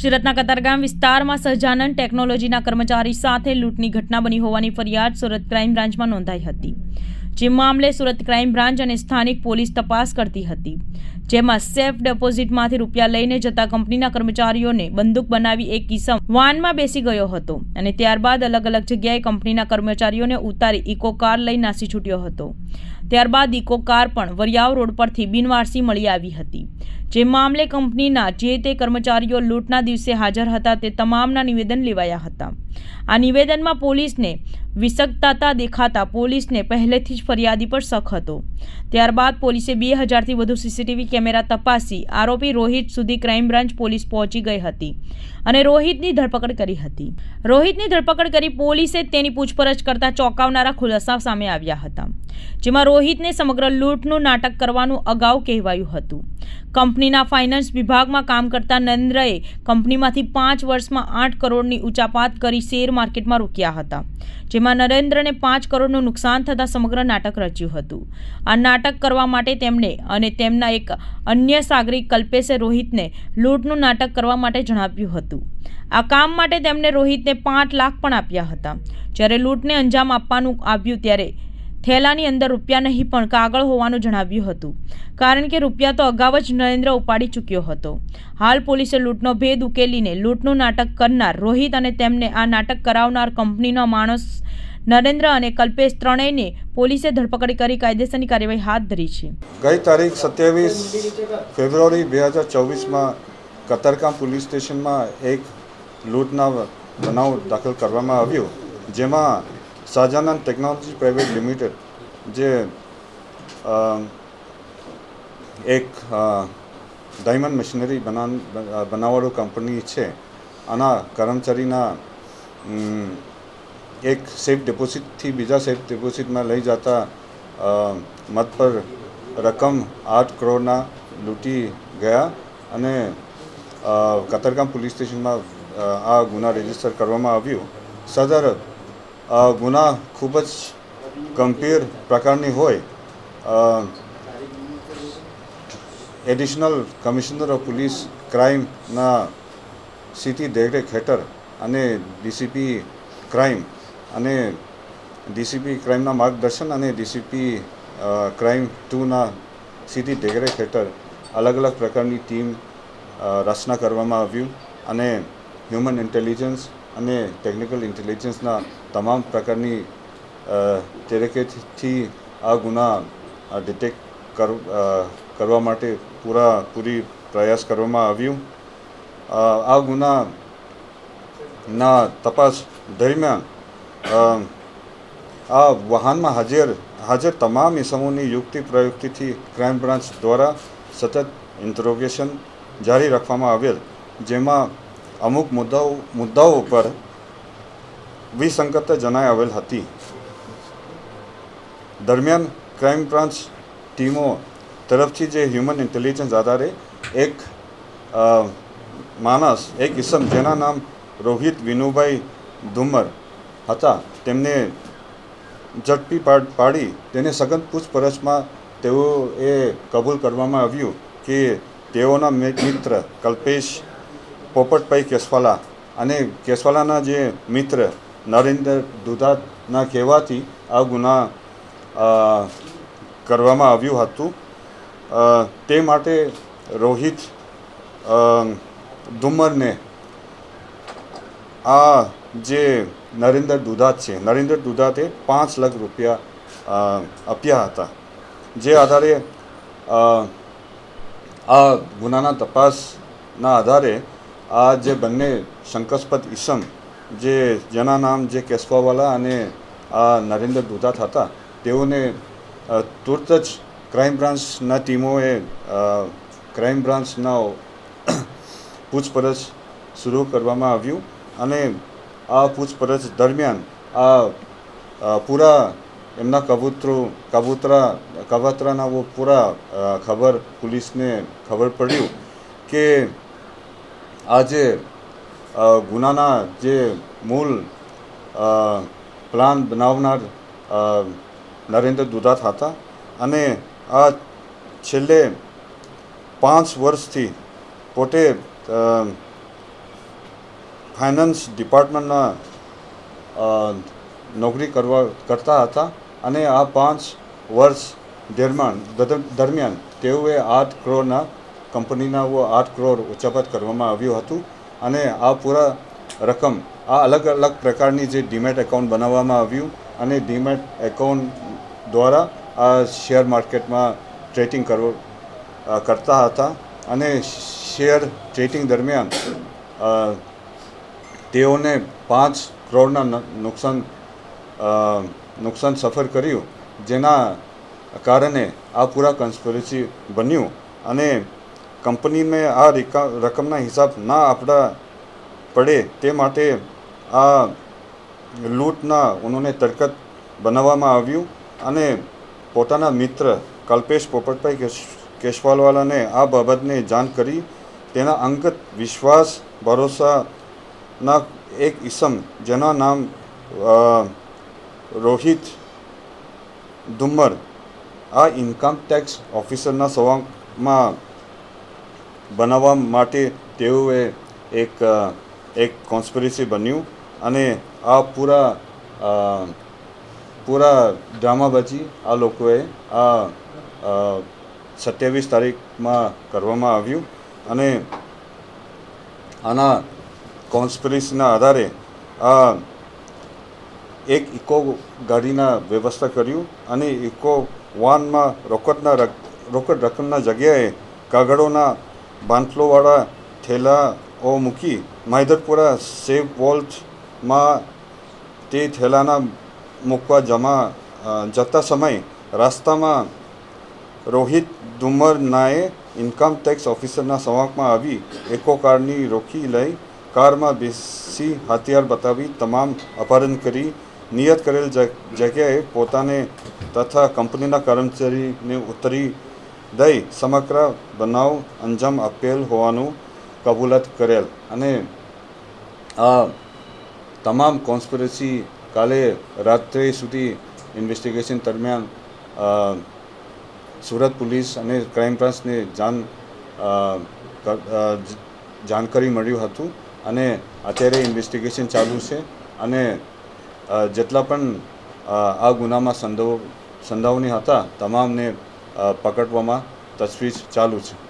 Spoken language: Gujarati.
સુરતના કતારગામ વિસ્તારમાં સહજાનંદ ટેકનોલોજીના કર્મચારી સાથે લૂંટની ઘટના બની હોવાની ફરિયાદ સુરત ક્રાઇમ બ્રાન્ચમાં નોંધાઈ હતી। જે મામલે સુરત ક્રાઇમ બ્રાન્ચ અને સ્થાનિક પોલીસ તપાસ કરતી હતી, જેમાં સેફ ડિપોઝિટમાંથી રૂપિયા લઈને જતા કંપનીના કર્મચારીઓને બંદૂક બનાવી એક કિસ્સા વાનમાં બેસી ગયો હતો અને ત્યારબાદ અલગ અલગ જગ્યાએ કંપનીના કર્મચારીઓને ઉતારી ઇકો કાર લઈ નાસી છૂટ્યો હતો। ત્યારબાદ ઇકો કાર પણ વરિયાવ રોડ પરથી બિનવારસી મળી આવી હતી। જે મામલે કંપનીના જે તે કર્મચારીઓ લૂંટના દિવસે હાજર હતા તે તમામના નિવેદન લેવાયા હતા। આ નિવેદનમાં પોલીસને વિસંગતતા દેખાતા પોલીસને પહેલેથી જ ફરિયાદી પર શક હતો। ત્યારબાદ પોલીસે 2000થી વધુ સીસીટીવી કેમેરા તપાસી આરોપી રોહિત સુધી ક્રાઇમ બ્રાન્ચ પોલીસ પહોંચી ગઈ હતી અને રોહિતની ધરપકડ કરી હતી। રોહિતની ધરપકડ કરી પોલીસે તેની પૂછપરછ કરતા ચોંકાવનારા ખુલાસા સામે આવ્યા હતા, જેમાં રોહિતને સમગ્ર લૂંટનું નાટક કરવાનું અગાઉ કહેવાયું હતું। કંપનીના ફાઇનાન્સ વિભાગમાં કામ કરતા નરેન્દ્રએ કંપનીમાંથી 5 વર્ષમાં 8 કરોડની ઉચાપાત કરી શેર માર્કેટમાં રોક્યા હતા, જેમાં નરેન્દ્રને 5 કરોડનું નુકસાન થતાં સમગ્ર નાટક રચ્યું હતું। આ નાટક કરવા માટે તેમણે અને તેમના એક અન્ય સાગરિક કલ્પેશે રોહિતને લૂંટનું નાટક કરવા માટે જણાવ્યું હતું। આ કામ માટે તેમણે રોહિતને 5 લાખ પણ આપ્યા હતા। જ્યારે લૂંટને અંજામ આપવાનું આવ્યું ત્યારે થેલાની અંદર રૂપિયા નહીં પણ કાગળ હોવાનું જણાવ્યું હતું, કારણ કે રૂપિયા તો અગાઉ જ નરેન્દ્ર ઉપાડી ચૂક્યો હતો। હાલ પોલીસે લૂંટનો ભેદ ઉકેલીને લૂંટનું નાટક કરનાર રોહિત અને તેમને આ નાટક કરાવનાર કંપનીનો માણસ નરેન્દ્ર અને કલ્પેશ ત્રણેયને પોલીસે ધરપકડ કરી કાયદેસરની કાર્યવાહી હાથ ધરી છે। ગઈ તારીખ 27 ફેબ્રુઆરી 2024માં કતારગામ પોલીસ સ્ટેશનમાં એક લૂંટના બનાવ દાખલ કરવામાં આવ્યો, જેમાં સહજાનંદ ટેકનોલોજી પ્રાઇવેટ લિમિટેડ જે એક ડાયમંડ મશીનરી બનાવવાળો કંપની છે, આના કર્મચારીના એક સેફ ડિપોઝિટથી બીજા સેફ ડિપોઝિટમાં લઈ જતા મત પર રકમ 8 કરોડના લૂંટી ગયા અને કતારગામ પોલીસ સ્ટેશનમાં આ ગુના રજીસ્ટર કરવામાં આવ્યું। સદર ગુના ખૂબ જ ગંભીર પ્રકારની હોય। એડિશનલ કમિશનર ઓફ પોલીસ ક્રાઇમના સીધી દેખરેખ હેઠળ અને ડીસીપી ક્રાઇમ અને ડીસીપી ક્રાઇમના માર્ગદર્શન અને ડીસીપી ક્રાઇમ 2ના સીધી દેખરેખ હેઠળ અલગ અલગ પ્રકારની ટીમ રચના કરવામાં આવ્યું અને હ્યુમન ઇન્ટેલિજન્સ અને ટેકનિકલ ઇન્ટેલિજન્સના તમામ પ્રકારની દેખરેખથી આ ગુના ડિટેક્ટ કરવા માટે પૂરી પ્રયાસ કરવામાં આવ્યું। આ ગુનાના તપાસ દરમિયાન આ વાહનમાં હાજર તમામ ઇસમોની યુક્તિ પ્રયુક્તિથી ક્રાઇમ બ્રાન્ચ દ્વારા સતત ઇન્ટરોગેશન જારી રાખવામાં આવેલ, જેમાં અમુક મુદ્દાઓ પર વિસંગતતા જણાઈ આવેલ હતી। દરમિયાન ક્રાઇમ બ્રાન્ચ ટીમો તરફથી જે હ્યુમન ઇન્ટેલિજન્સ આધારે એક માણસ, એક ઇસમ જેના નામ રોહિત વિનુભાઈ ધુમર હતા, તેમને ઝડપી પાડી તેને સઘન પૂછપરછમાં તેઓએ કબૂલ કરવામાં આવ્યું કે તેઓના મિત્ર કલ્પેશ પોપટભાઈ કેસવાલા અને કેસવાલાના જે મિત્ર નરેન્દ્ર દુધાતના કહેવાથી આ ગુના કરવામાં આવ્યું હતું। તે માટે રોહિત ધુમરને આ જે નરેન્દ્ર દુધાત છે, નરેન્દ્ર દુધાતે 5 લાખ રૂપિયા આપ્યા હતા। જે આધારે આ ગુનાના તપાસના આધારે આ જે બંને શંકાસ્પદ ઇસમ જેના નામ જે કેસવાવાલા અને આ નરેન્દ્ર દુધાત હતા, તેઓને તુરત જ ક્રાઇમ બ્રાન્ચના ટીમોએ ક્રાઇમ બ્રાન્ચના પૂછપરછ શરૂ કરવામાં આવ્યું અને આ પૂછપરછ દરમિયાન આ પૂરા એમના કબૂતરાના પૂરા પોલીસને ખબર પડ્યું કે આ જે ગુનાના જે મૂળ પ્લાન બનાવનાર નરેન્દ્ર દુધાત હતા અને આ છેલ્લે 5 વર્ષથી પોતે ફાઇનાન્સ ડિપાર્ટમેન્ટના નોકરી કરતા હતા અને આ 5 વર્ષ દરમિયાન તેઓએ 8 કરોડના કંપનીના 8 કરોડ ઉચ્ચાપત કરવામાં આવ્યું હતું અને આ પૂરા રકમ આ અલગ અલગ પ્રકારની જે ડીમેટ એકાઉન્ટ બનાવવામાં આવ્યું અને ડીમેટ એકાઉન્ટ દ્વારા આ શેર માર્કેટમાં ટ્રેડિંગ કરતા હતા અને શેર ટ્રેડિંગ દરમિયાન તેઓને 5 કરોડના નુકસાન સફર કર્યું, જેના કારણે આ પૂરા કન્સ્પિરસી બન્યું અને કંપનીને આ રકમના હિસાબ ના આપવા પડે તે માટે આ લૂંટના ઉन्होंने તરકત બનાવવામાં આવ્યું અને પોતાના મિત્ર કલ્પેશ પોપટભાઈ કેશવાલવાલાને આ બાબતને જાણ કરી તેના અંગત વિશ્વાસ ભરોસાના એક ઈસમ જેના નામ રોહિત ધુમ્મર આ ઇન્કમ ટેક્સ ઓફિસરના સવાંગમાં બનાવવા માટે તેઓએ એક કોન્સ્પિરસી બન્યું અને આ પૂરા ડ્રામાબાજી આ લોકોએ આ 27 તારીખમાં કરવામાં આવ્યું અને આના કોન્સ્પિરસીના આધારે આ એક ઇકો ગાડીના વ્યવસ્થા કર્યું અને ઇકો વાનમાં રોકડ રકમના જગ્યાએ કાગળોના બાંટલોવાળા થેલાઓ મૂકી માહિદરપુરા સેવ વોલ્ટમાં તે થેલાના મૂકવા જતા સમયે રસ્તામાં રોહિત ધુમ્મરનાએ ઇન્કમ ટેક્સ ઓફિસરના સંવાકમાં આવી એકો કારની રોકી લઈ કારમાં બેસી હથિયાર બતાવી તમામ અપહરણ કરી નિયત કરેલ જગ્યાએ પોતાને તથા કંપનીના કર્મચારીને ઉતરી દઈ સમગ્ર બનાવ અંજામ આપેલ હોવાનું કબૂલાત કરેલ અને આ તમામ કોન્સ્પિરસી કાલે રાત્રે સુધી ઇન્વેસ્ટિગેશન દરમિયાન સુરત પોલીસ અને ક્રાઇમ બ્રાન્ચને જાણકારી મળ્યું હતું અને અત્યારે ઇન્વેસ્ટિગેશન ચાલુ છે અને જેટલા પણ આ ગુનામાં સંડોવણી હતા તમામને પકડવામાં તજવીજ ચાલુ છે.